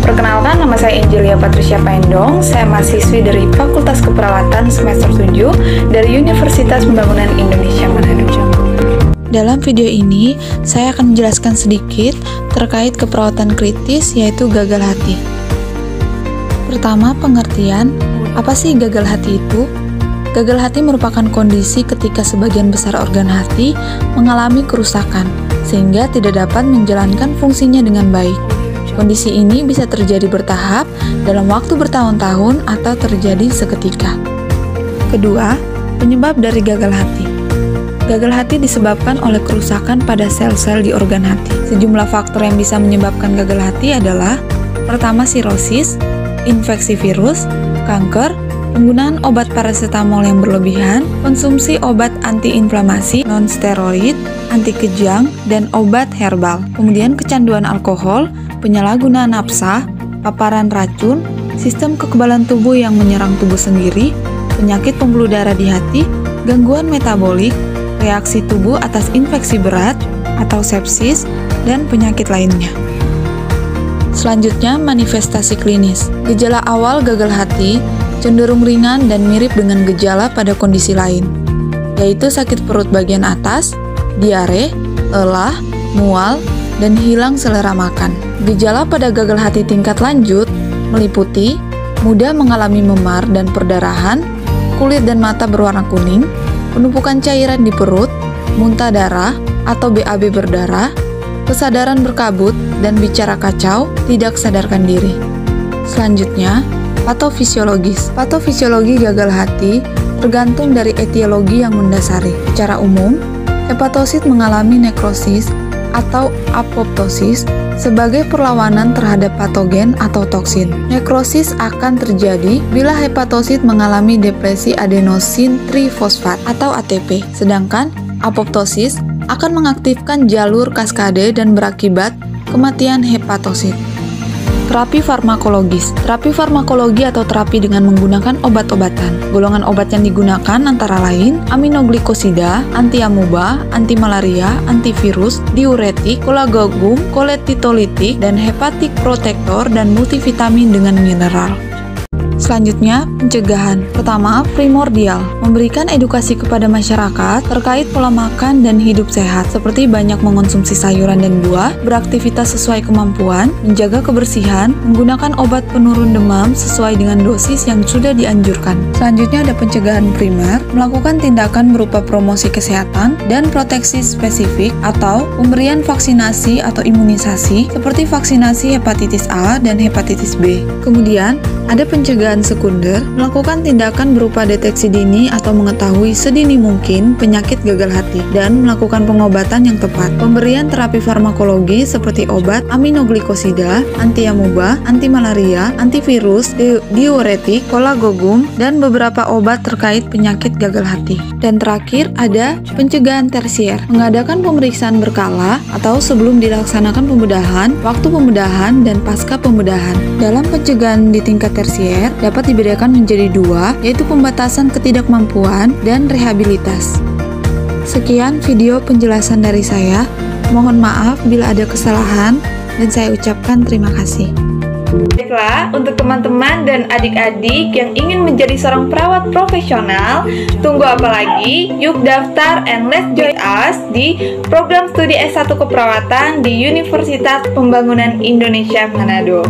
Perkenalkan, nama saya Angelia Patricia Paendong. Saya mahasiswi dari Fakultas Keperawatan semester 7 dari Universitas Pembangunan Indonesia Manado. Dalam video ini, saya akan menjelaskan sedikit terkait keperawatan kritis, yaitu gagal hati. Pertama, pengertian. Apa sih gagal hati itu? Gagal hati merupakan kondisi ketika sebagian besar organ hati mengalami kerusakan, sehingga tidak dapat menjalankan fungsinya dengan baik. Kondisi ini bisa terjadi bertahap dalam waktu bertahun-tahun atau terjadi seketika. Kedua, penyebab dari gagal hati. Gagal hati disebabkan oleh kerusakan pada sel-sel di organ hati. Sejumlah faktor yang bisa menyebabkan gagal hati adalah: pertama, sirosis, infeksi virus, kanker, penggunaan obat paracetamol yang berlebihan, konsumsi obat antiinflamasi, non-steroid, anti kejang, dan obat herbal. Kemudian kecanduan alkohol, penyalahgunaan nafsa, paparan racun, sistem kekebalan tubuh yang menyerang tubuh sendiri, penyakit pembuluh darah di hati, gangguan metabolik, reaksi tubuh atas infeksi berat atau sepsis, dan penyakit lainnya. Selanjutnya, manifestasi klinis. Gejala awal gagal hati cenderung ringan dan mirip dengan gejala pada kondisi lain, yaitu sakit perut bagian atas, diare, lelah, mual, dan hilang selera makan. Gejala pada gagal hati tingkat lanjut meliputi mudah mengalami memar dan perdarahan, kulit dan mata berwarna kuning, penumpukan cairan di perut, muntah darah atau BAB berdarah, kesadaran berkabut dan bicara kacau, tidak sadarkan diri. Selanjutnya, patofisiologis. Patofisiologi gagal hati tergantung dari etiologi yang mendasari. Secara umum, hepatosit mengalami nekrosis atau apoptosis sebagai perlawanan terhadap patogen atau toksin. Nekrosis akan terjadi bila hepatosit mengalami depresi adenosin trifosfat atau ATP, sedangkan apoptosis akan mengaktifkan jalur kaskade dan berakibat kematian hepatosit. Terapi farmakologis. Terapi farmakologi atau terapi dengan menggunakan obat-obatan. Golongan obat yang digunakan antara lain aminoglikosida, anti-amuba, anti-malaria, antivirus, diuretik, kolagogun, koletitolitik, dan hepatic protector dan multivitamin dengan mineral. Selanjutnya, pencegahan. Pertama, primordial. Memberikan edukasi kepada masyarakat terkait pola makan dan hidup sehat, seperti banyak mengonsumsi sayuran dan buah, beraktivitas sesuai kemampuan, menjaga kebersihan, menggunakan obat penurun demam sesuai dengan dosis yang sudah dianjurkan. Selanjutnya ada pencegahan primer, melakukan tindakan berupa promosi kesehatan dan proteksi spesifik atau pemberian vaksinasi atau imunisasi, seperti vaksinasi hepatitis A dan hepatitis B. Kemudian, ada pencegahan sekunder, melakukan tindakan berupa deteksi dini atau mengetahui sedini mungkin penyakit gagal hati dan melakukan pengobatan yang tepat. Pemberian terapi farmakologi seperti obat aminoglikosida, anti-amuba, anti-malaria, antivirus, diuretik, kolagogun, dan beberapa obat terkait penyakit gagal hati. Dan terakhir ada pencegahan tersier, mengadakan pemeriksaan berkala atau sebelum dilaksanakan pembedahan, waktu pembedahan, dan pasca pembedahan. Dalam pencegahan di tingkat tersier dapat dibedakan menjadi dua, yaitu pembatasan ketidakmampuan dan rehabilitas. Sekian video penjelasan dari saya. Mohon maaf bila ada kesalahan dan saya ucapkan terima kasih. Baiklah, untuk teman-teman dan adik-adik yang ingin menjadi seorang perawat profesional, tunggu apa lagi? Yuk daftar and let's join us di program studi S1 Keperawatan di Universitas Pembangunan Indonesia Manado.